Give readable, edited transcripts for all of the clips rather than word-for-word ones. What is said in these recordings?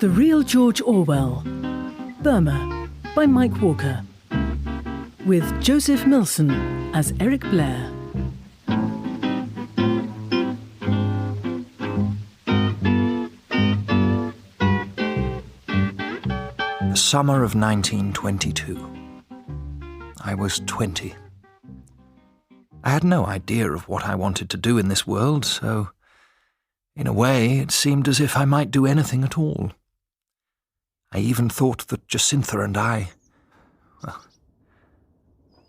The Real George Orwell, Burma, by Mike Walker, with Joseph Milson as Eric Blair. The summer of 1922. I was 20. I had no idea of what I wanted to do in this world, so in a way it seemed as if I might do anything at all. I even thought that Jacintha and I...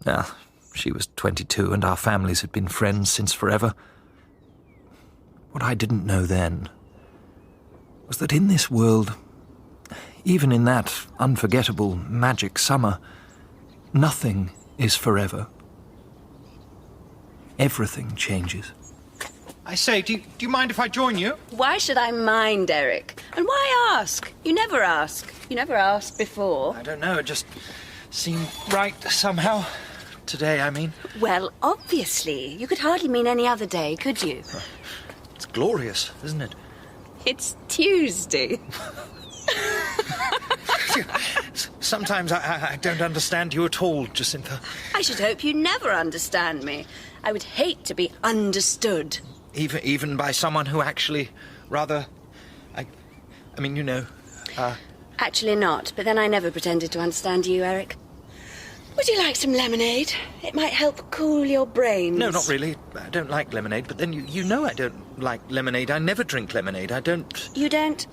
Well, she was 22 and our families had been friends since forever. What I didn't know then was that in this world, even in that unforgettable magic summer, nothing is forever. Everything changes. I say, do you mind if I join you? Why should I mind, Eric? And why ask? You never ask. You never asked before. I don't know, it just seemed right somehow. Today, I mean. Well, obviously. You could hardly mean any other day, could you? It's glorious, isn't it? It's Tuesday. Sometimes I don't understand you at all, Jacintha. I should hope you never understand me. I would hate to be understood. Even by someone who actually rather... I mean, you know... Actually not, but then I never pretended to understand you, Eric. Would you like some lemonade? It might help cool your brains. No, not really. I don't like lemonade, but then you know I don't like lemonade. I never drink lemonade. I don't... You don't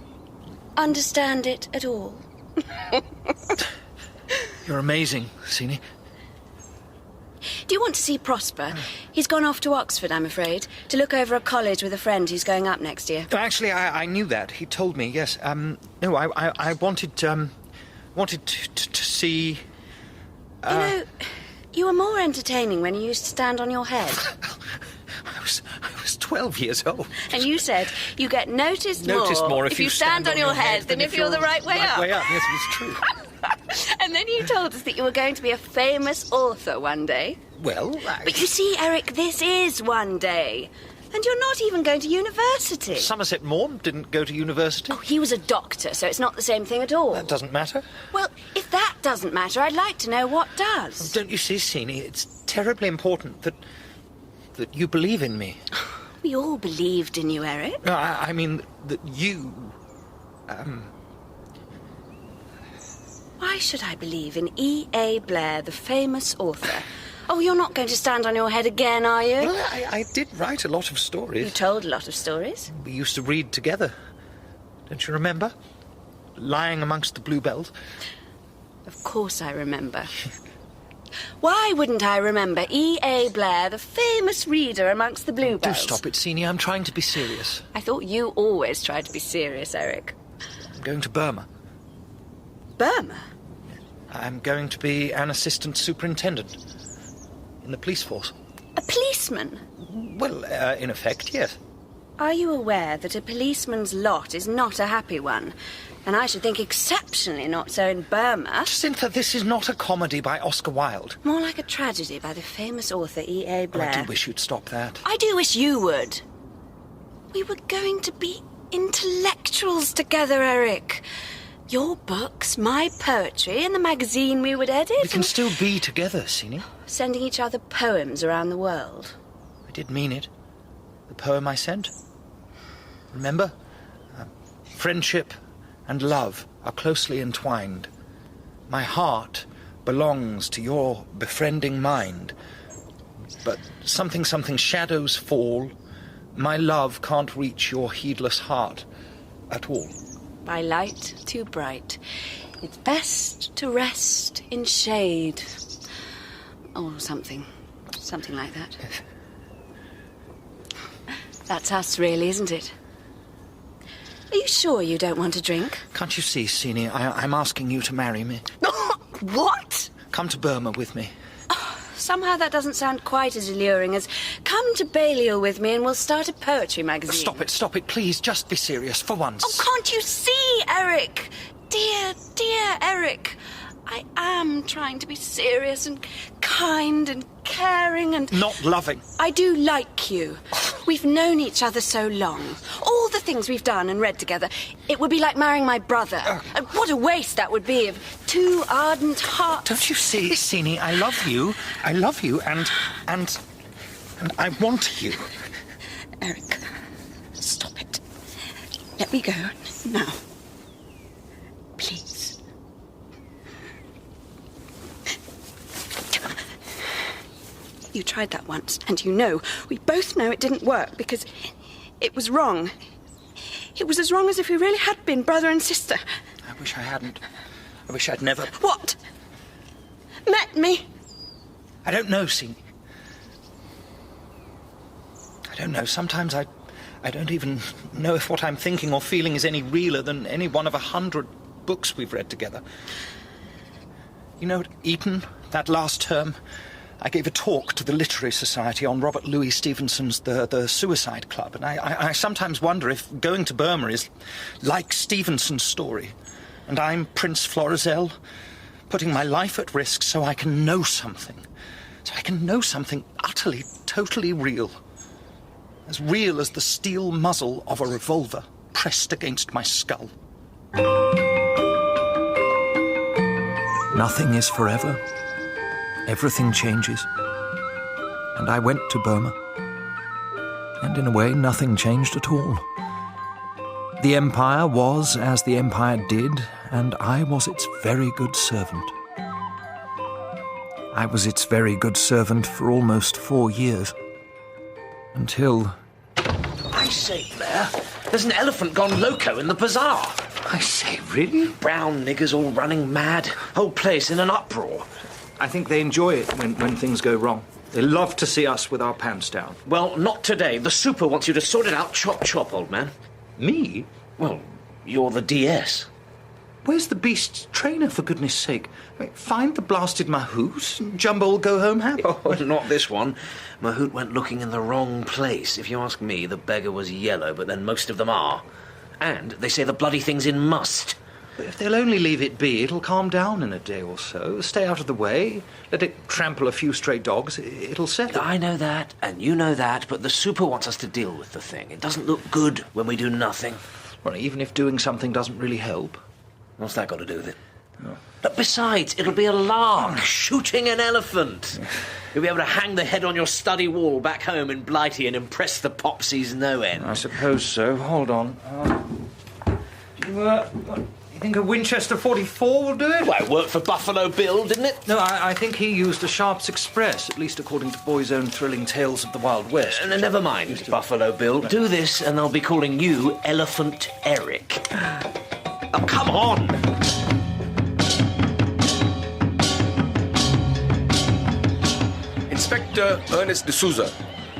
understand it at all? You're amazing, Sini. Do you want to see Prosper? He's gone off to Oxford, I'm afraid, to look over a college with a friend who's going up next year. Actually, I knew that. He told me, yes. No, I wanted to see... You know, you were more entertaining when you used to stand on your head. I was 12 years old. And you said you get noticed more if you stand on your head than if you're the right way up. Yes, it's true. And then you told us that you were going to be a famous author one day. Well, But you see, Eric, this is one day. And you're not even going to university. Somerset Maugham didn't go to university. Oh, he was a doctor, so it's not the same thing at all. That doesn't matter. Well, if that doesn't matter, I'd like to know what does. Don't you see, Sini, it's terribly important that you believe in me. We all believed in you, Eric. No, I mean that you... Why should I believe in E.A. Blair, the famous author? Oh, you're not going to stand on your head again, are you? Well, I did write a lot of stories. You told a lot of stories. We used to read together. Don't you remember? Lying amongst the bluebells. Of course I remember. Why wouldn't I remember E.A. Blair, the famous reader amongst the bluebells? Do stop it, Sini. I'm trying to be serious. I thought you always tried to be serious, Eric. I'm going to Burma. Burma? I'm going to be an assistant superintendent in the police force. A policeman? Well, in effect, yes. Are you aware that a policeman's lot is not a happy one? And I should think exceptionally not so in Burma. Jacintha, this is not a comedy by Oscar Wilde. More like a tragedy by the famous author E.A. Blair. I do wish you'd stop that. I do wish you would. We were going to be intellectuals together, Eric. Your books, my poetry, and the magazine we would edit. We can still be together, Sini. Sending each other poems around the world. I did mean it. The poem I sent. Remember? Friendship and love are closely entwined. My heart belongs to your befriending mind. But something shadows fall. My love can't reach your heedless heart at all. By light too bright, it's best to rest in shade. Or something like that. That's us, really, isn't it? Are you sure you don't want a drink? Can't you see, Sini, I'm asking you to marry me. What? Come to Burma with me. Somehow that doesn't sound quite as alluring as, come to Balliol with me and we'll start a poetry magazine. Stop it, please. Just be serious for once. Oh, can't you see, Eric? Dear Eric. I am trying to be serious and kind and caring and... Not loving. I do like you. We've known each other so long. All the things we've done and read together. It would be like marrying my brother. And what a waste that would be of two ardent hearts. Don't you see, Sini, I love you. I love you, and I want you. Eric, stop it. Let me go now. Please. You tried that once, and we both know it didn't work because it was wrong. It was as wrong as if we really had been brother and sister. I wish I hadn't. I wish I'd never... What? Met me? I don't know, Sini. I don't know. Sometimes I don't even know if what I'm thinking or feeling is any realer than any one of 100 books we've read together. You know, at Eton, that last term, I gave a talk to the Literary Society on Robert Louis Stevenson's The Suicide Club, and I sometimes wonder if going to Burma is like Stevenson's story, and I'm Prince Florizel, putting my life at risk so I can know something. So I can know something utterly, totally real. As real as the steel muzzle of a revolver pressed against my skull. Nothing is forever. Everything changes. And I went to Burma. And in a way, nothing changed at all. The empire was as the empire did, and I was its very good servant. I was its very good servant for almost 4 years. Until... I say, Blair, there's an elephant gone loco in the bazaar. I say, really? Brown niggers all running mad. Whole place in an uproar. I think they enjoy it when things go wrong. They love to see us with our pants down. Well, not today. The super wants you to sort it out chop chop, old man. Me? Well, you're the DS. Where's the beast's trainer, for goodness sake? I mean, find the blasted mahout and Jumbo will go home happy. Oh, not this one. Mahout went looking in the wrong place. If you ask me, the beggar was yellow, but then most of them are. And they say the bloody thing's in must. But if they'll only leave it be, it'll calm down in a day or so. Stay out of the way. Let it trample a few stray dogs. It'll settle. I know that, and you know that, but the super wants us to deal with the thing. It doesn't look good when we do nothing. Well, even if doing something doesn't really help. What's that got to do with it? Oh. But besides, it'll be a lark, shooting an elephant. You'll be able to hang the head on your study wall back home in Blighty and impress the popsies no end. I suppose so. Hold on. You think a Winchester 44 will do it? Well, it worked for Buffalo Bill, didn't it? No, I think he used a Sharps Express, at least according to Boy's Own Thrilling Tales of the Wild West. Never mind, Buffalo Bill. Do this and they'll be calling you Elephant Eric. Oh, come on! Inspector Ernest D'Souza,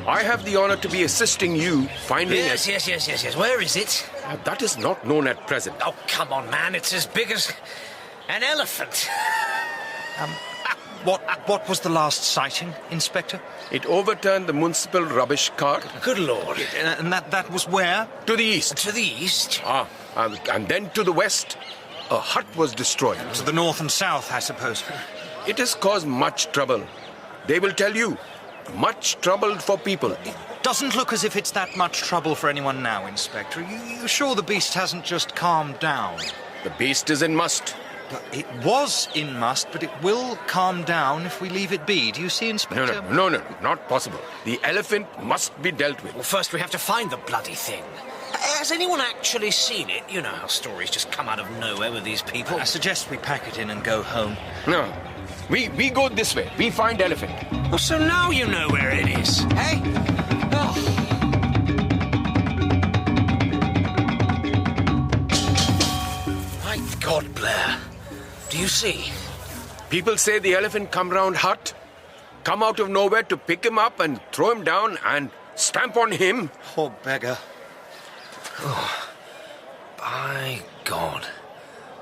I have the honor to be assisting you finding... Yes. Where is it? That is not known at present. Oh, come on, man. It's as big as an elephant. What was the last sighting, Inspector? It overturned the municipal rubbish cart. Good Lord. And that was where? To the east. To the east? And then to the west, a hut was destroyed. To the north and south, I suppose. It has caused much trouble. They will tell you, much trouble for people. It doesn't look as if it's that much trouble for anyone now, Inspector. You sure the beast hasn't just calmed down? The beast is in must. It was in must, but it will calm down if we leave it be. Do you see, Inspector? No, not possible. The elephant must be dealt with. Well, first we have to find the bloody thing. Has anyone actually seen it? You know how stories just come out of nowhere with these people. I suggest we pack it in and go home. No. We go this way. We find elephant. Oh, so now you know where it is, eh? Oh. My God, Blair. Do you see? People say the elephant come round hut, come out of nowhere to pick him up and throw him down and stamp on him. Poor beggar. Oh. By God.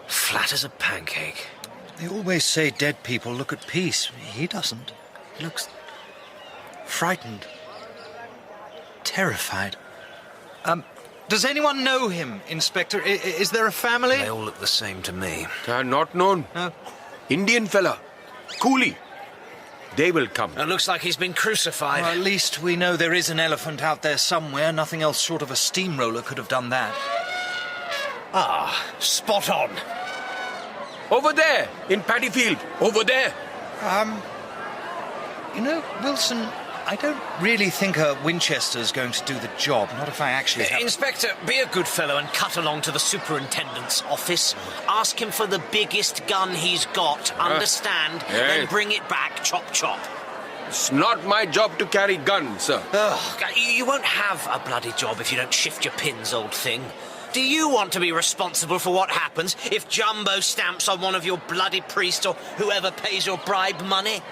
Flat as a pancake. They always say dead people look at peace. He doesn't. He looks frightened. Terrified. Does anyone know him, Inspector? Is there a family? They all look the same to me. Not known. No. Indian fella. Coolie. they will come. It looks like he's been crucified. Well, at least we know there is an elephant out there somewhere. Nothing else short of a steamroller could have done that. Ah, spot on. Over there, in Paddy Field. Over there. You know, Wilson, I don't really think a Winchester's going to do the job. Not if I actually have... Inspector, be a good fellow and cut along to the superintendent's office. Ask him for the biggest gun he's got, understand? yeah. Then bring it back, chop chop. It's not my job to carry guns, sir. Ugh, you won't have a bloody job if you don't shift your pins, old thing. Do you want to be responsible for what happens if Jumbo stamps on one of your bloody priests or whoever pays your bribe money?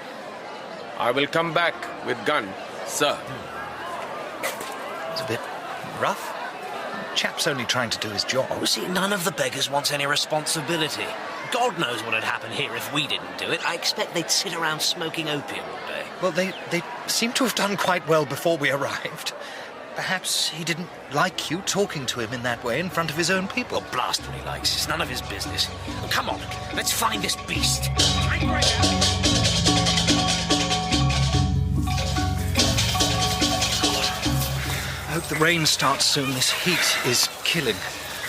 I will come back with gun, sir. It's a bit rough. Chap's only trying to do his job. Oh, see, none of the beggars wants any responsibility. God knows what would happen here if we didn't do it. I expect they'd sit around smoking opium all day. Well, they seem to have done quite well before we arrived. Perhaps he didn't like you talking to him in that way in front of his own people. Well, blast what he likes. It's none of his business. Well, come on, let's find this beast. I hope the rain starts soon. This heat is killing.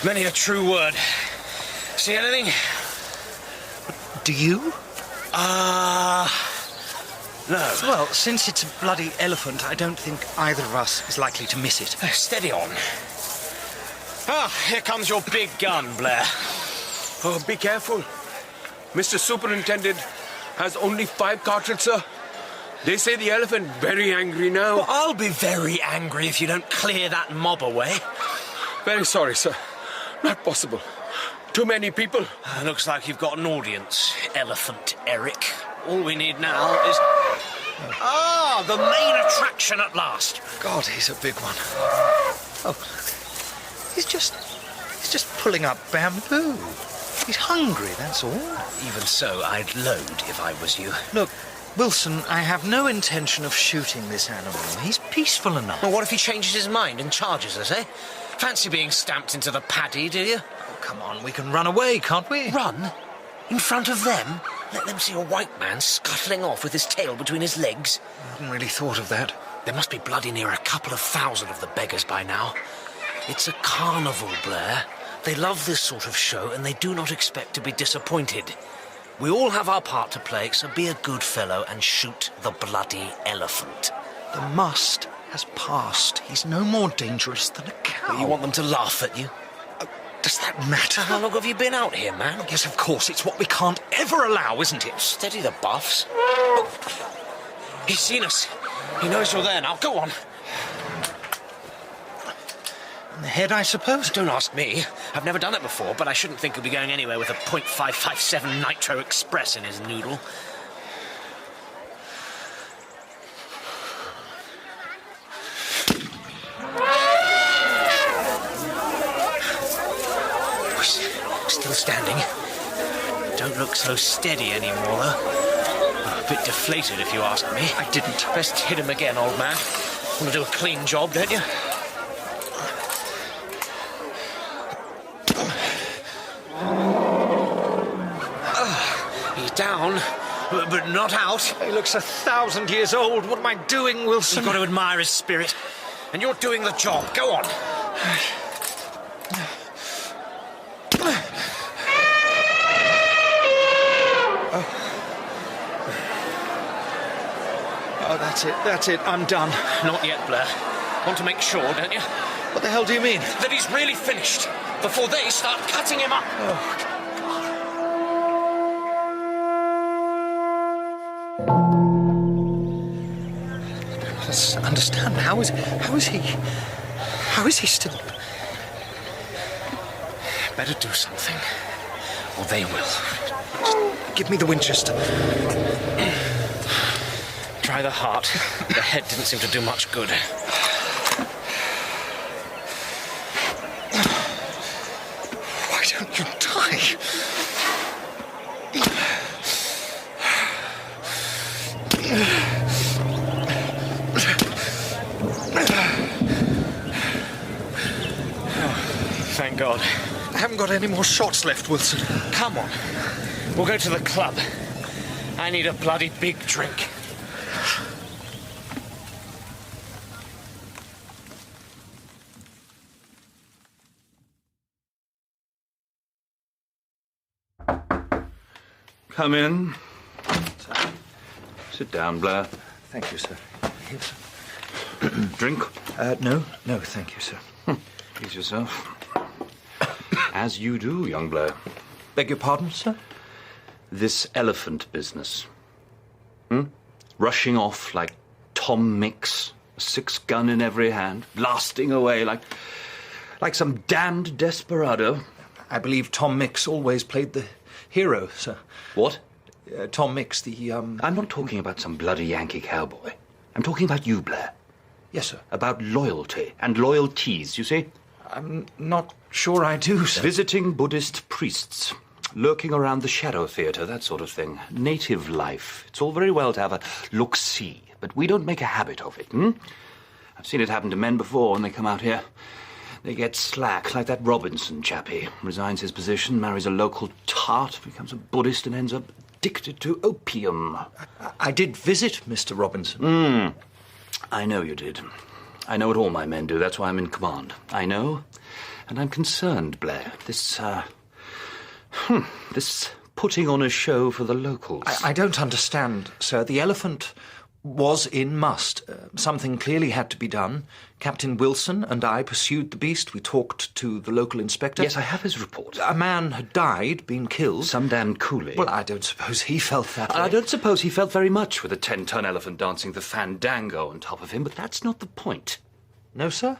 Many a true word. See anything? Do you? No. Well, since it's a bloody elephant, I don't think either of us is likely to miss it. Steady on. Ah, here comes your big gun, Blair. Oh, be careful. Mr. Superintendent has only 5 cartridges, sir. They say the elephant very angry now. Well, I'll be very angry if you don't clear that mob away. Very sorry, sir. Not possible. Too many people. Looks like you've got an audience, Elephant Eric. All we need now is... Ah, the main attraction at last. God, he's a big one. Oh, he's just pulling up bamboo. He's hungry, that's all. Even so, I'd load if I was you. Look, Wilson, I have no intention of shooting this animal. He's peaceful enough. Well, what if he changes his mind and charges us, eh? Fancy being stamped into the paddy, do you? Oh, come on, we can run away, can't we? Run? In front of them? Let them see a white man scuttling off with his tail between his legs? I hadn't really thought of that. There must be bloody near a couple of thousand of the beggars by now. It's a carnival, Blair. They love this sort of show and they do not expect to be disappointed. We all have our part to play, so be a good fellow and shoot the bloody elephant. The must has passed. He's no more dangerous than a cow. You want them to laugh at you? Does that matter? How long have you been out here, man? Yes, of course. It's what we can't ever allow, isn't it? Steady the buffs. Oh, he's seen us. He knows you're there now. Go on. In the head, I suppose? Don't ask me. I've never done it before, but I shouldn't think he'll be going anywhere with a .557 Nitro Express in his noodle. Still standing. Don't look so steady anymore, though. A bit deflated, if you ask me. I didn't. Best hit him again, old man. Want to do a clean job, don't you? He's down, but not out. He looks 1,000 years old. What am I doing, Wilson? You've got to admire his spirit. And you're doing the job. Go on. Oh, that's it. I'm done. Not yet, Blair. Want to make sure, don't you? What the hell do you mean? That he's really finished before they start cutting him up. Oh, let's understand. How is he still... Better do something, or they will. Just give me the Winchester. Try the heart. The head didn't seem to do much good. Why don't you die? Thank God. I haven't got any more shots left, Wilson. Come on. We'll go to the club. I need a bloody big drink. Come in. Sit down, Blair. Thank you, sir. Yes. Drink? No, thank you, sir. Ease yourself. As you do, young Blair. Beg your pardon, sir? This elephant business. Rushing off like Tom Mix, a 6-gun in every hand, blasting away like some damned desperado. I believe Tom Mix always played the hero, sir. What? Tom Mix, the, I'm not talking about some bloody Yankee cowboy. I'm talking about you, Blair. Yes, sir. About loyalty and loyalties, you see? I'm not sure I do, sir. Visiting Buddhist priests, lurking around the shadow theatre, that sort of thing. Native life. It's all very well to have a look-see, but we don't make a habit of it, I've seen it happen to men before when they come out here. They get slack, like that Robinson chappie. Resigns his position, marries a local tart, becomes a Buddhist and ends up addicted to opium. I did visit Mr. Robinson. I know you did. I know what all my men do. That's why I'm in command. I know, and I'm concerned, Blair. This putting on a show for the locals. I don't understand, sir. The elephant was in must. Something clearly had to be done. Captain Wilson and I pursued the beast. We talked to the local inspector. Yes, I have his report. A man had died, been killed. Some damned coolie. Well, I don't suppose he felt that way. I don't suppose he felt very much with a 10-ton elephant dancing the fandango on top of him, but that's not the point. No, sir?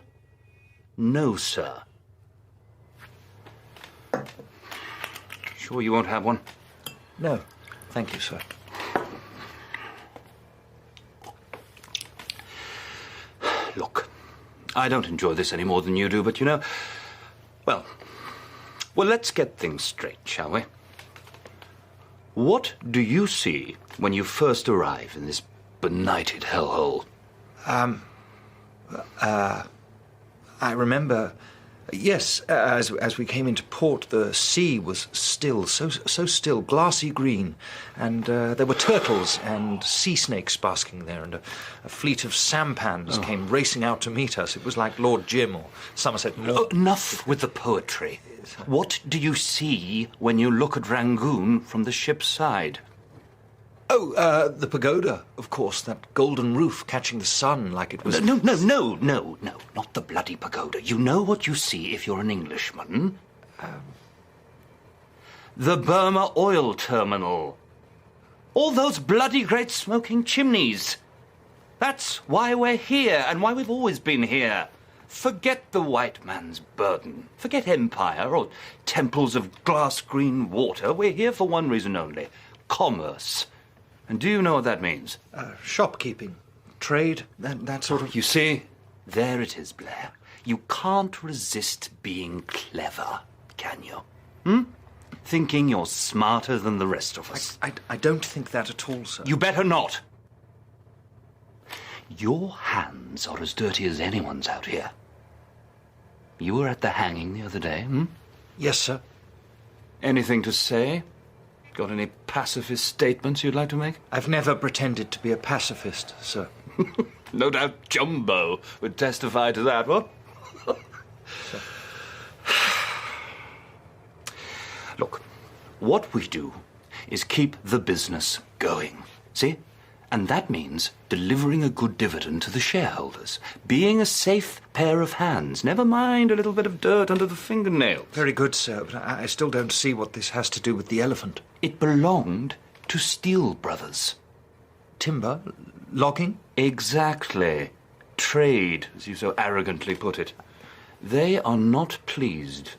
No, sir. Sure you won't have one? No. Thank you, sir. Look, I don't enjoy this any more than you do, but you know... Well, let's get things straight, shall we? What do you see when you first arrive in this benighted hellhole? I remember... Yes, as we came into port, the sea was still, so still, glassy green, and there were turtles and sea snakes basking there, and a fleet of sampans came racing out to meet us. It was like Lord Jim or Somerset Maugham. Enough with the poetry. What do you see when you look at Rangoon from the ship's side? The pagoda, of course, that golden roof catching the sun like it was... No, not the bloody pagoda. You know what you see if you're an Englishman. The Burma oil terminal. All those bloody great smoking chimneys. That's why we're here and why we've always been here. Forget the white man's burden. Forget empire or temples of glass-green water. We're here for one reason only. Commerce. And do you know what that means? Shopkeeping, trade, that sort of... You see, there it is, Blair. You can't resist being clever, can you? Thinking you're smarter than the rest of us. I don't think that at all, sir. You better not. Your hands are as dirty as anyone's out here. You were at the hanging the other day, Yes, sir. Anything to say? Got any pacifist statements you'd like to make? I've never pretended to be a pacifist, sir. No doubt Jumbo would testify to that, what? Look, what we do is keep the business going, see? And that means delivering a good dividend to the shareholders, being a safe pair of hands, never mind a little bit of dirt under the fingernails. Very good, sir, but I still don't see what this has to do with the elephant. It belonged to Steele Brothers. Timber? Logging? Exactly. Trade, as you so arrogantly put it. They are not pleased.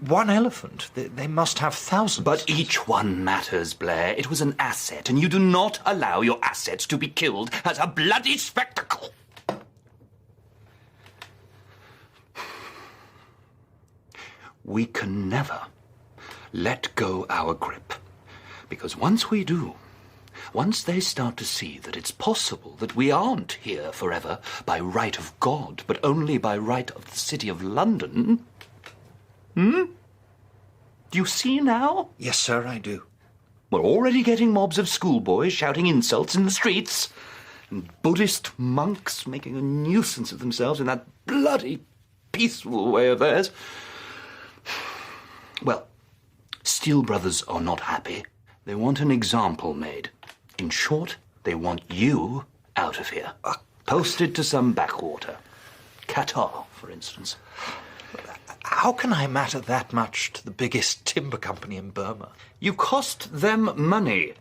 One elephant? They must have thousands. But each one matters, Blair. It was an asset, and you do not allow your assets to be killed as a bloody spectacle. We can never let go our grip. Because once we do, once they start to see that it's possible that we aren't here forever by right of God, but only by right of the City of London... Do you see now? Yes, sir, I do. We're already getting mobs of schoolboys shouting insults in the streets, and Buddhist monks making a nuisance of themselves in that bloody peaceful way of theirs. Well, Steele Brothers are not happy. They want an example made. In short, they want you out of here. Posted to some backwater. Qatar, for instance. How can I matter that much to the biggest timber company in Burma? You cost them money.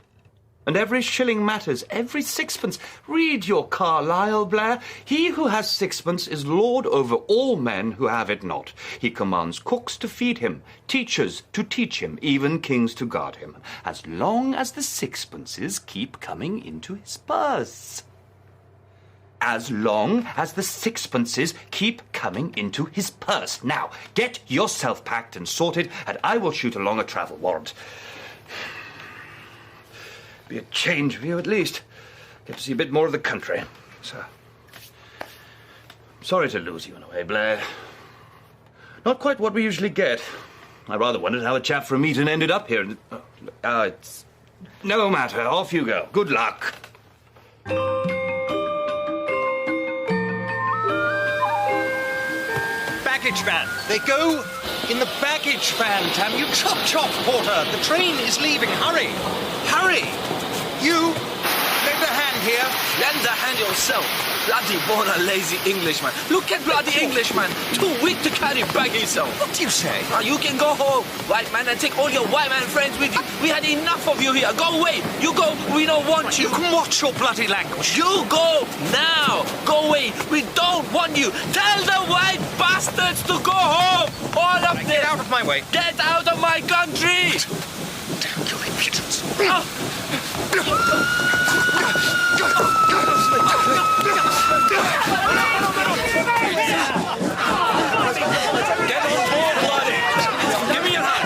And every shilling matters, every sixpence. Read your Carlyle, Blair. He who has sixpence is lord over all men who have it not. He commands cooks to feed him, teachers to teach him, even kings to guard him, as long as the sixpences keep coming into his purse. As long as the sixpences keep coming into his purse. Now, get yourself packed and sorted, and I will shoot along a travel warrant. Be a change for you, at least. Get to see a bit more of the country. So, sorry to lose you in a way, Blair. Not quite what we usually get. I rather wondered how a chap from Eton ended up here. It's no matter. Off you go. Good luck. Baggage van. They go in the baggage van, Tam. You chop, porter. The train is leaving. Hurry. Hurry. You, lend a hand here. Lend a hand yourself. Bloody born a lazy Englishman. Look at bloody Englishman. Too weak to carry bag himself. What do you say? You can go home, white man, and take all your white man friends with you. We had enough of you here. Go away. You go. We don't want you. You can watch your bloody language. You go now. Go away. We don't want you. Tell the white bastards to go home. All of them. Get out of my way. Get out of my country. Damn your impudence. Get on board, bloody. Give me your hand.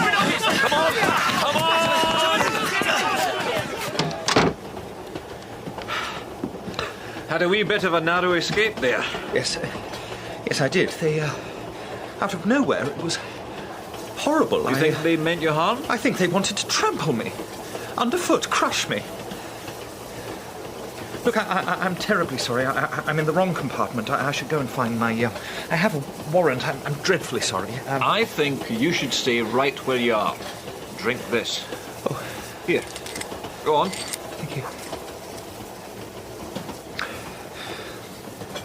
Come on. Come on. Had a wee bit of a narrow escape there. Yes, I did. They, out of nowhere, it was horrible. You think they meant you harm? I think they wanted to trample me. Underfoot, crush me. Look, I'm terribly sorry. I'm in the wrong compartment. I should go and find my... I have a warrant. I'm dreadfully sorry. I think you should stay right where you are. Drink this. Oh. Here. Go on. Thank you.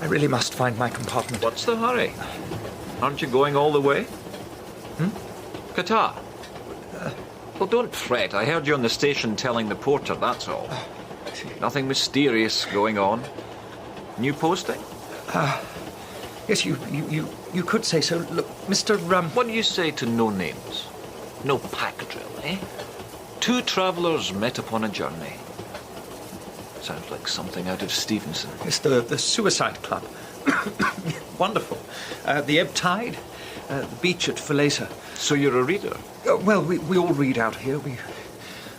I really must find my compartment. What's the hurry? Aren't you going all the way? Qatar? Well, don't fret. I heard you on the station telling the porter, that's all. Nothing mysterious going on. New posting? Yes, you could say so. Look, Mr. What do you say to no names? No pack drill, eh? Two travellers met upon a journey. Sounds like something out of Stevenson. It's the Suicide Club. Wonderful. The Ebb Tide, the beach at Falesa. So you're a reader? Well, we all read out here. We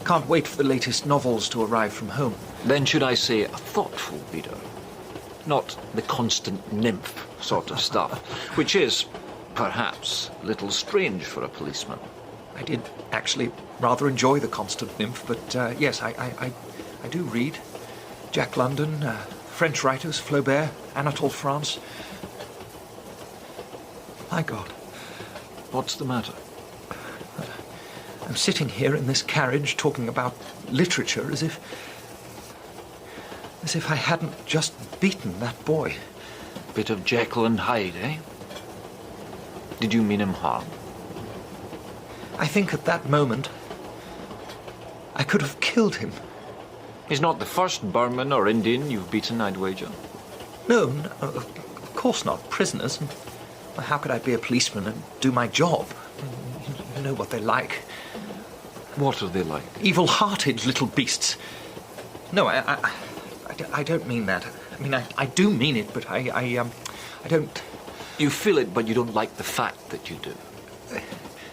can't wait for the latest novels to arrive from home. Then should I say a thoughtful reader? Not the constant nymph sort of stuff, which is, perhaps, a little strange for a policeman. I did actually rather enjoy the constant nymph, but yes, I do read. Jack London, French writers, Flaubert, Anatole France. My God. What's the matter? I'm sitting here in this carriage talking about literature as if I hadn't just beaten that boy. Bit of Jekyll and Hyde, eh? Did you mean him harm? I think at that moment I could have killed him. He's not the first Burman or Indian you've beaten, I'd wager. No, of course not. Prisoners. Well, how could I be a policeman and do my job? You know what they're like. What are they like? Evil-hearted little beasts. No, I don't mean that. I mean, I do mean it, but I don't... You feel it, but you don't like the fact that you do.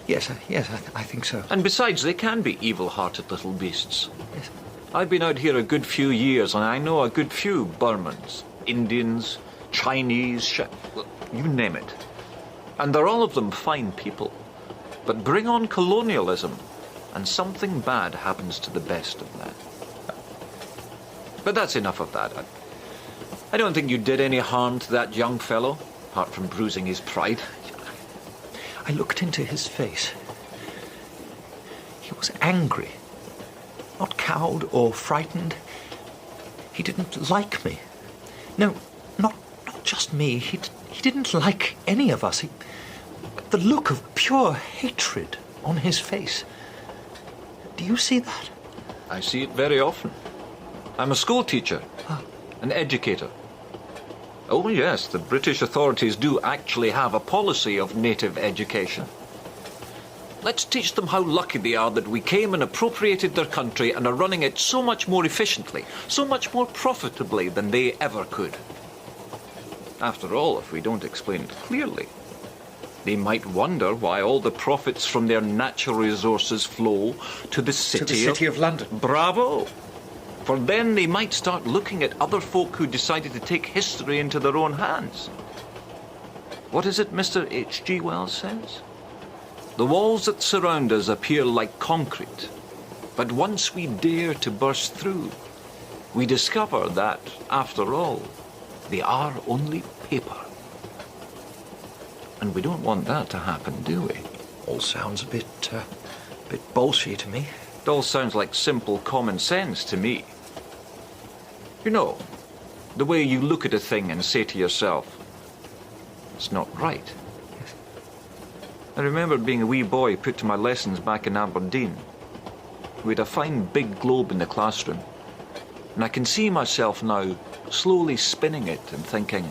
Yes, I think so. And besides, they can be evil-hearted little beasts. Yes. I've been out here a good few years, and I know a good few Burmans, Indians, Chinese, you name it. And they're all of them fine people. But bring on colonialism, and something bad happens to the best of them. But that's enough of that. I don't think you did any harm to that young fellow, apart from bruising his pride. I looked into his face. He was angry. not cowed or frightened. He didn't like me. No, not just me. He didn't like any of us. The look of pure hatred on his face. Do you see that? I see it very often. I'm a school teacher, an educator. Oh yes, the British authorities do actually have a policy of native education. Let's teach them how lucky they are that we came and appropriated their country and are running it so much more efficiently, so much more profitably than they ever could. After all, if we don't explain it clearly, they might wonder why all the profits from their natural resources flow to the city of London. Bravo! For then they might start looking at other folk who decided to take history into their own hands. What is it Mr. H.G. Wells says? The walls that surround us appear like concrete, but once we dare to burst through, we discover that, after all, they are only paper. And we don't want that to happen, do we? All sounds a bit bolshy to me. It all sounds like simple common sense to me. You know, the way you look at a thing and say to yourself, it's not right. I remember being a wee boy put to my lessons back in Aberdeen. We had a fine big globe in the classroom, and I can see myself now slowly spinning it and thinking,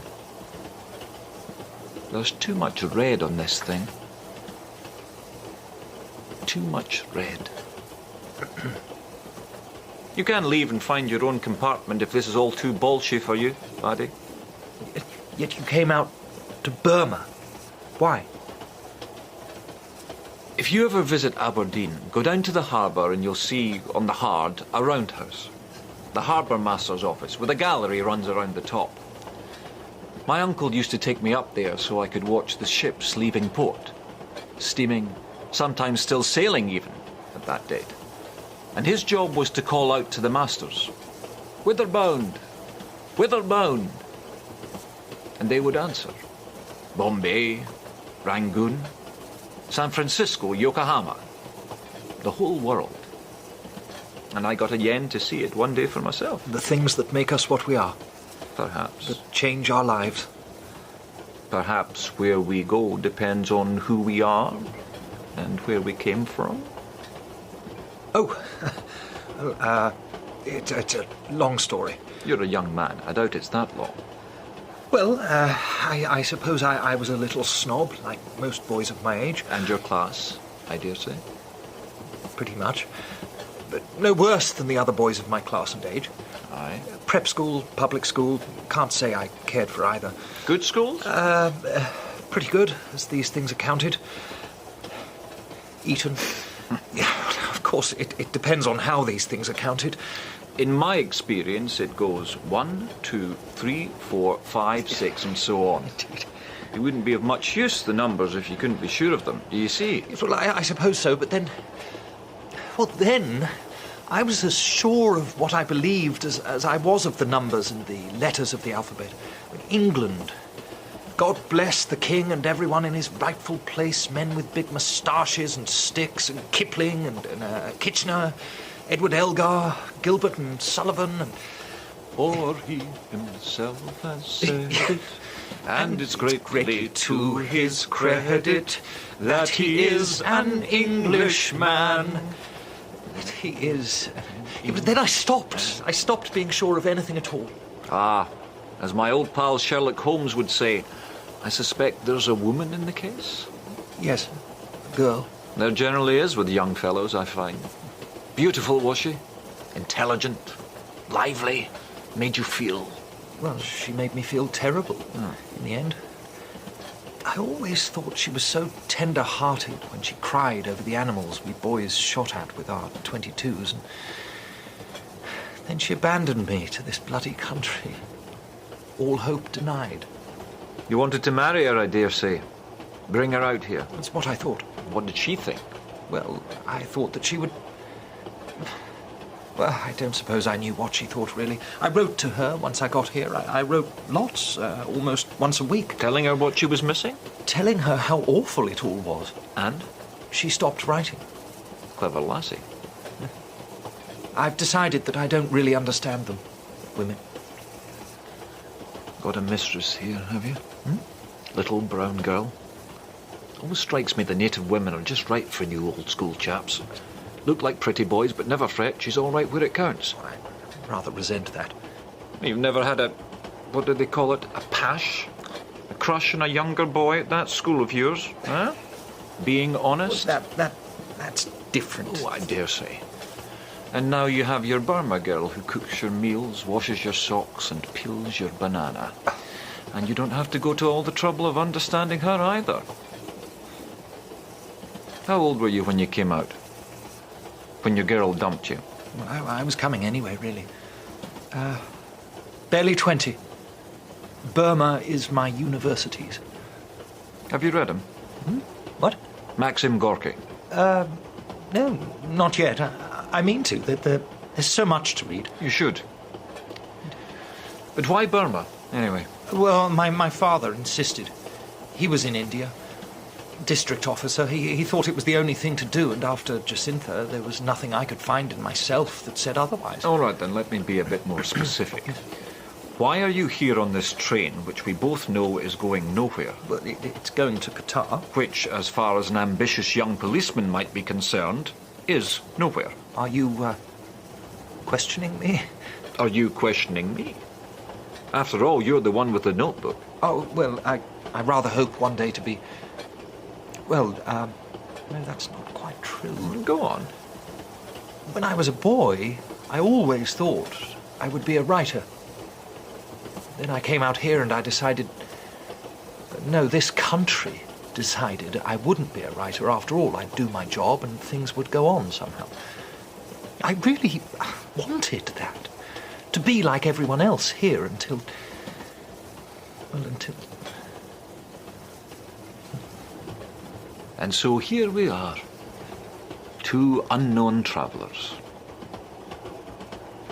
there's too much red on this thing. Too much red. You can leave and find your own compartment if this is all too bolshy for you, laddie. Yet you came out to Burma. Why? If you ever visit Aberdeen, go down to the harbour and you'll see, on the Hard, a roundhouse. The harbour master's office, with a gallery runs around the top. My uncle used to take me up there so I could watch the ships leaving port. Steaming, sometimes still sailing even, at that date. And his job was to call out to the masters, "Whither bound? Whither bound?" And they would answer, "Bombay, Rangoon, San Francisco, Yokohama, the whole world." And I got a yen to see it one day for myself. The things that make us what we are. Perhaps. That change our lives. Perhaps where we go depends on who we are and where we came from. It's a long story. You're a young man. I doubt it's that long. Well, I suppose I was a little snob, like most boys of my age. And your class, I dare say? Pretty much. But no worse than the other boys of my class and age. Aye. Prep school, public school, can't say I cared for either. Good schools? Pretty good, as these things are counted. Eton. Of course, it depends on how these things are counted. In my experience, it goes 1, 2, 3, 4, 5, 6, and so on. It wouldn't be of much use, the numbers, if you couldn't be sure of them. Do you see? Well, I suppose so, but then... Well, then, I was as sure of what I believed as I was of the numbers and the letters of the alphabet. England. God bless the king and everyone in his rightful place, men with big moustaches and sticks, and Kipling and Kitchener, Edward Elgar, Gilbert and Sullivan, and... For he himself has said it, and it's greatly to his credit that he is an Englishman. That he is... But then I stopped. I stopped being sure of anything at all. Ah, as my old pal Sherlock Holmes would say, I suspect there's a woman in the case? Yes, a girl. There generally is with young fellows, I find. Beautiful, was she? Intelligent, lively, made you feel... Well, she made me feel terrible, in the end. I always thought she was so tender-hearted when she cried over the animals we boys shot at with our 22s, and then she abandoned me to this bloody country. All hope denied. You wanted to marry her, I dare say. Bring her out here. That's what I thought. What did she think? Well, I thought that she would... Well, I don't suppose I knew what she thought, really. I wrote to her once I got here. I wrote lots, almost once a week. Telling her what she was missing? Telling her how awful it all was. And? She stopped writing. Clever lassie. I've decided that I don't really understand them, women. Got a mistress here, have you? Little brown girl. Always strikes me the native women are just right for you old school chaps. Look like pretty boys, but never fret. She's all right where it counts. I rather resent that. You've never had a... what do they call it? A pash? A crush on a younger boy at that school of yours? Huh? Being honest? That's different. Oh, I dare say. And now you have your Burma girl who cooks your meals, washes your socks and peels your banana. And you don't have to go to all the trouble of understanding her either. How old were you when you came out? When your girl dumped you? Well, I was coming anyway, really. Barely 20. Burma is my universities. Have you read him? What? Maxim Gorky. No, not yet. I mean to. There's so much to read. You should. But why Burma, anyway? Well, my father insisted. He was in India. District officer. He thought it was the only thing to do, and after Jacinta, there was nothing I could find in myself that said otherwise. All right, then, let me be a bit more specific. Why are you here on this train, which we both know is going nowhere? Well, it's going to Qatar. Which, as far as an ambitious young policeman might be concerned, is nowhere. Are you, questioning me? Are you questioning me? After all, you're the one with the notebook. Oh, well, I rather hope one day to be... Well, no, that's not quite true. Go on. When I was a boy, I always thought I would be a writer. Then I came out here and I decided... No, this country decided I wouldn't be a writer after all. I'd do my job and things would go on somehow. I really wanted that. To be like everyone else here until... Well, until... And so here we are, two unknown travellers.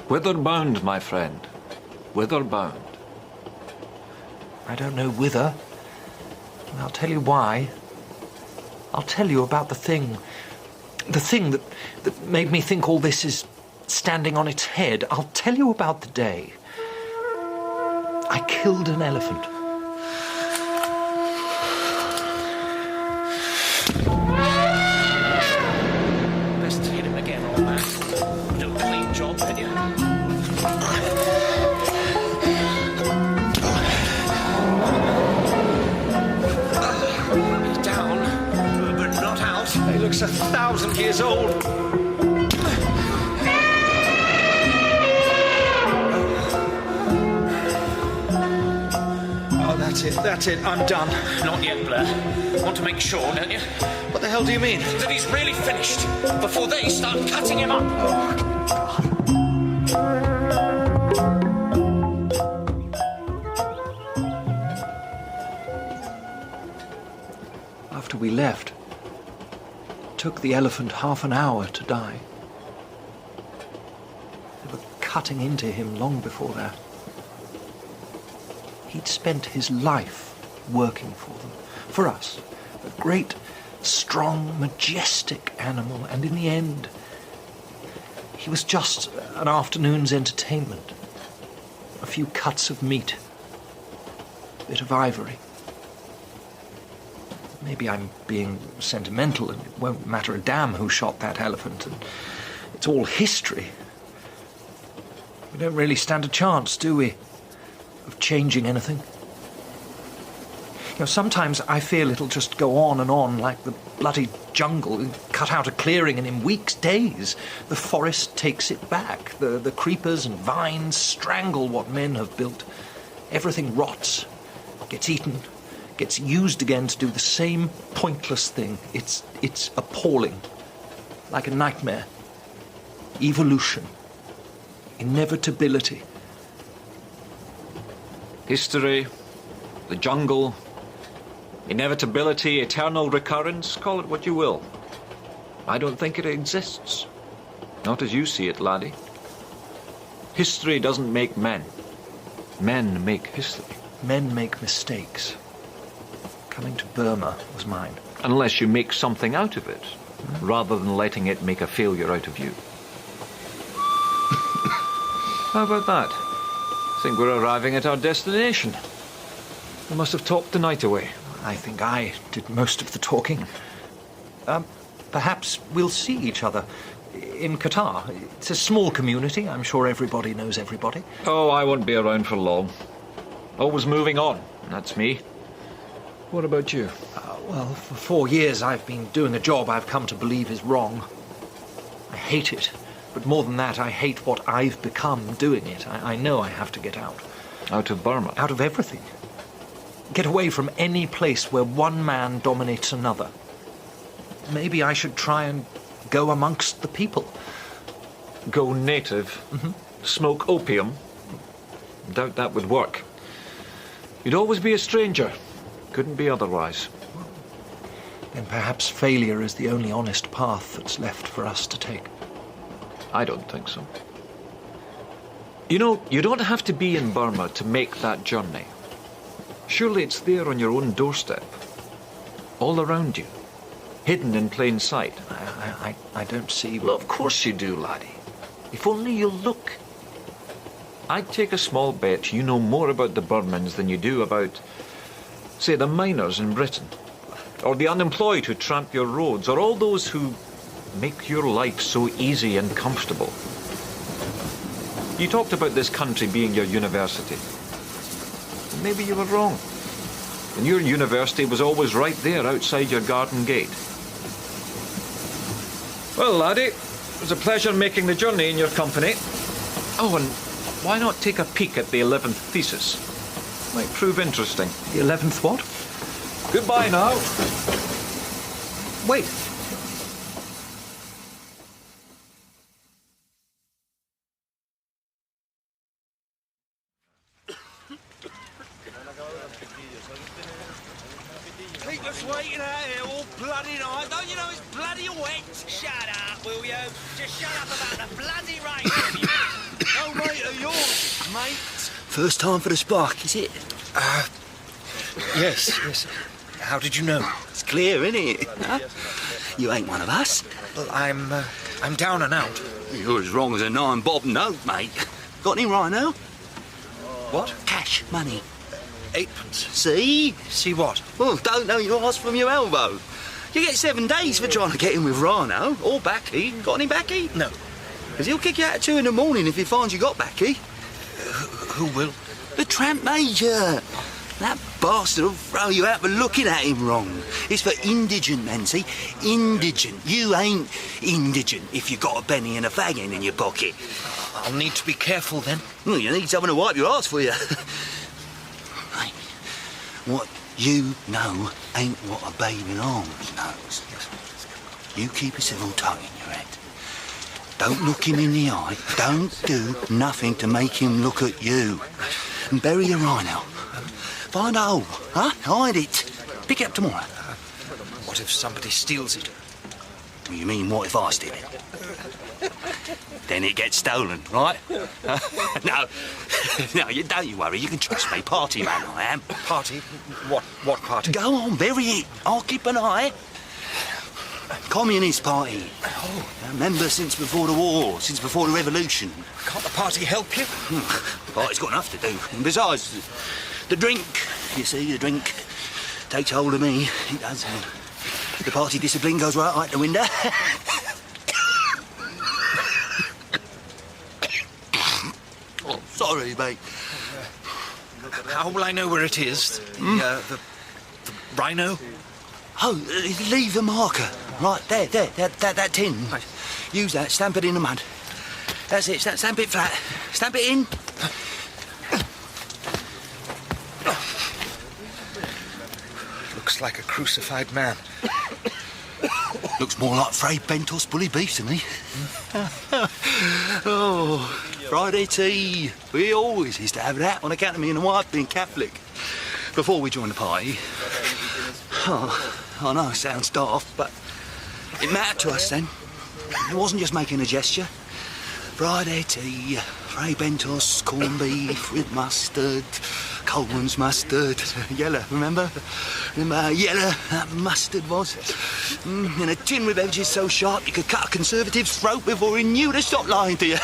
Whither bound, my friend? Whither bound? I don't know whither. And I'll tell you why. I'll tell you about the thing that made me think all this is standing on its head. I'll tell you about the day I killed an elephant. Best hit him again, old man. Do a clean job, can you? He's down, but not out. He looks 1,000 years old. That's it, I'm done. Not yet, Blair. Want to make sure, don't you? What the hell do you mean? That he's really finished before they start cutting him up. After we left, it took the elephant half an hour to die. They were cutting into him long before that. He'd spent his life working for them, for us. A great, strong, majestic animal, and in the end, he was just an afternoon's entertainment. A few cuts of meat, a bit of ivory. Maybe I'm being sentimental, and it won't matter a damn who shot that elephant, and it's all history. We don't really stand a chance, do we, of changing anything? You know, sometimes I feel it'll just go on and on like the bloody jungle. Cut out a clearing and in weeks, days, the forest takes it back. The creepers and vines strangle what men have built. Everything rots, gets eaten, gets used again to do the same pointless thing. It's appalling. Like a nightmare. Evolution. Inevitability. History, the jungle, inevitability, eternal recurrence, call it what you will. I don't think it exists. Not as you see it, laddie. History doesn't make men. Men make history. Men make mistakes. Coming to Burma was mine. Unless you make something out of it, rather than letting it make a failure out of you. How about that? I think we're arriving at our destination. We must have talked the night away. I think I did most of the talking. Perhaps we'll see each other in Qatar. It's a small community. I'm sure everybody knows everybody. Oh, I won't be around for long. Always moving on. That's me. What about you? Well, for 4 years I've been doing a job I've come to believe is wrong. I hate it. But more than that, I hate what I've become doing it. I know I have to get out. Out of Burma? Out of everything. Get away from any place where one man dominates another. Maybe I should try and go amongst the people. Go native? Smoke opium? Doubt that would work. You'd always be a stranger. Couldn't be otherwise. Then perhaps failure is the only honest path that's left for us to take. I don't think so. You know, you don't have to be in Burma to make that journey. Surely it's there on your own doorstep. All around you. Hidden in plain sight. I don't see... Well, of course you do, laddie. If only you'll look. I'd take a small bet you know more about the Burmans than you do about, say, the miners in Britain. Or the unemployed who tramp your roads. Or all those who make your life so easy and comfortable. You talked about this country being your university. Maybe you were wrong. And your university was always right there outside your garden gate. Well, laddie, it was a pleasure making the journey in your company. Oh, and why not take a peek at the 11th thesis? Might prove interesting. The 11th what? Goodbye now. Wait. Keep us waiting out here all bloody night. Don't you know it's bloody wet? Shut up, will you? Just shut up about the bloody rain. No mate of yours, mate. First time for the spark, is it? Yes. How did you know? It's clear, isn't it? Huh? You ain't one of us. Well, I'm down and out. You're as wrong as a 9-bob note, mate. Got any rhino? What? Cash, money. 8pence. See? See what? Well, don't know your ass from your elbow. You get 7 days for trying to get in with Rhino or Backy. Got any Backy? No. Because he'll kick you out at 2 in the morning if he finds you got Backy. Who will? The tramp major. That bastard will throw you out for looking at him wrong. It's for indigent, Nancy. Indigent. You ain't indigent if you've got a penny and a fag in your pocket. I'll need to be careful then. Well, you need someone to wipe your ass for you. Hey, what you know ain't what a baby in arms knows. You keep a civil tongue in your head. Don't look him in the eye. Don't do nothing to make him look at you. And bury your rhino. Find a hole, huh? Hide it. Pick it up tomorrow. What if somebody steals it? You mean, what if I steal it? Then it gets stolen, right? No, you don't you worry. You can trust me. Party man I am. Party? What party? Go on, bury it. I'll keep an eye. Communist Party. Oh. Member since before the war, since before the revolution. Can't the party help you? The party's got enough to do. And besides, the drink, you see, the drink takes hold of me. It does. The party discipline goes right out the window. Oh, sorry, mate. How will I know where it is? The rhino? Oh, leave the marker. Right, there, that tin. Right. Use that, stamp it in the mud. That's it, stamp it flat. Stamp it in. Looks like a crucified man. Looks more like Fray Bentos bully beef to me. Oh, Friday tea. We always used to have that on account of me and the wife being Catholic. Before we joined the party. Oh, I know it sounds daft, but it mattered to us then. It wasn't just making a gesture. Friday tea, Fray Bentos, corned beef with mustard, Coleman's mustard, yellow, remember? Remember how yellow that mustard was? In a tin with edges so sharp you could cut a Conservative's throat before he knew to stop lying to you.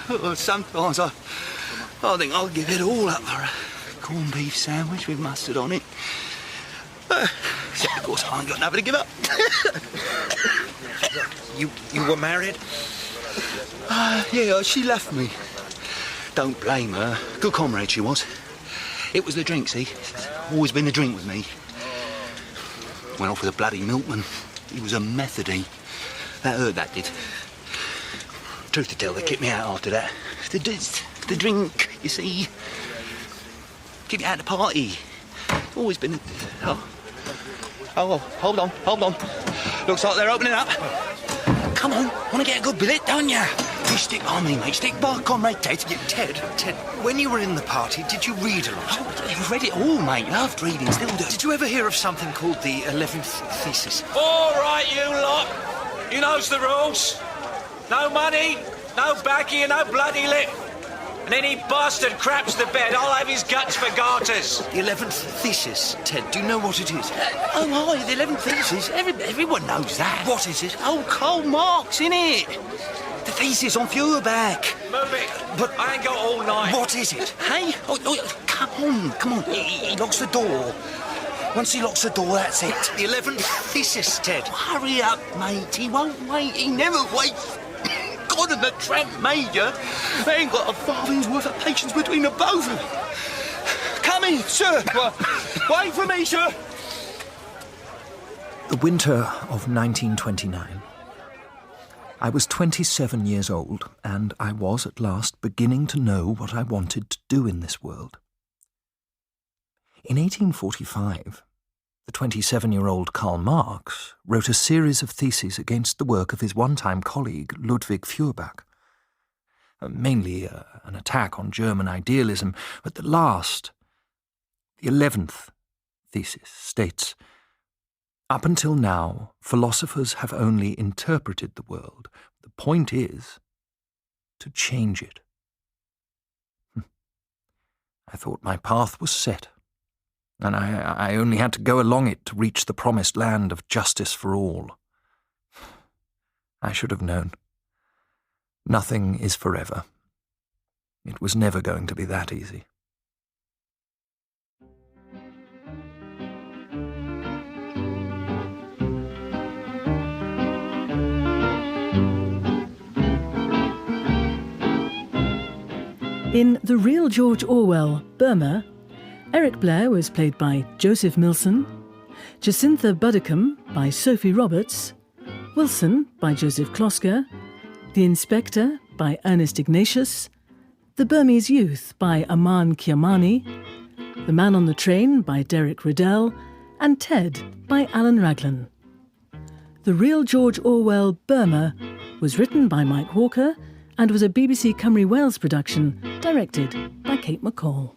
Well, sometimes I think I'll give it all up for a corned beef sandwich with mustard on it. Except, of course, I ain't got nothing to give up. You were married? Yeah, she left me. Don't blame her. Good comrade she was. It was the drink, see? Always been the drink with me. Went off with a bloody milkman. He was a Methodie. That hurt, that did. Truth to tell, they kicked me out after that. The drink, you see. Kicked me out of the party. Always been... Oh, hold on. Looks like they're opening up. Come on, want to get a good billet, don't you? You stick by me, mate. Stick by Comrade Ted. Yeah, Ted, when you were in the party, did you read a lot? I've read it all, mate. Loved reading, still do. Did you ever hear of something called the 11th thesis? All right, you lot. You knows the rules. No money, no baccy and no bloody lip. And any bastard craps the bed, I'll have his guts for garters. The 11th thesis, Ted, do you know what it is? Oh, the 11th thesis. Everyone knows that. What is it? Oh, Karl Marx, innit? The thesis on Feuerbach. Move it. But I ain't got all night. What is it? Hey? Oh, come on. He locks the door. Once he locks the door, that's it. The 11th thesis, Ted. Hurry up, mate. He won't wait. He never waits. God and the tramp major. They ain't got a farthing's worth of patience between the both of them. Come in, sir. Wait for me, sir. The winter of 1929. I was 27 years old, and I was at last beginning to know what I wanted to do in this world. In 1845, the 27-year-old Karl Marx wrote a series of theses against the work of his one-time colleague Ludwig Feuerbach, mainly an attack on German idealism. But the last, the 11th thesis, states, "Up until now, philosophers have only interpreted the world. The point is to change it." I thought my path was set, and I only had to go along it to reach the promised land of justice for all. I should have known. Nothing is forever. It was never going to be that easy. In The Real George Orwell, Burma, Eric Blair was played by Joseph Milson, Jacintha Buddicombe by Sophie Roberts, Wilson by Joseph Klosker, The Inspector by Ernest Ignatius, The Burmese Youth by Aman Kiamani, The Man on the Train by Derek Riddell, and Ted by Alan Raglan. The Real George Orwell, Burma was written by Mike Walker and was a BBC Cymru Wales production, directed by Kate McCall.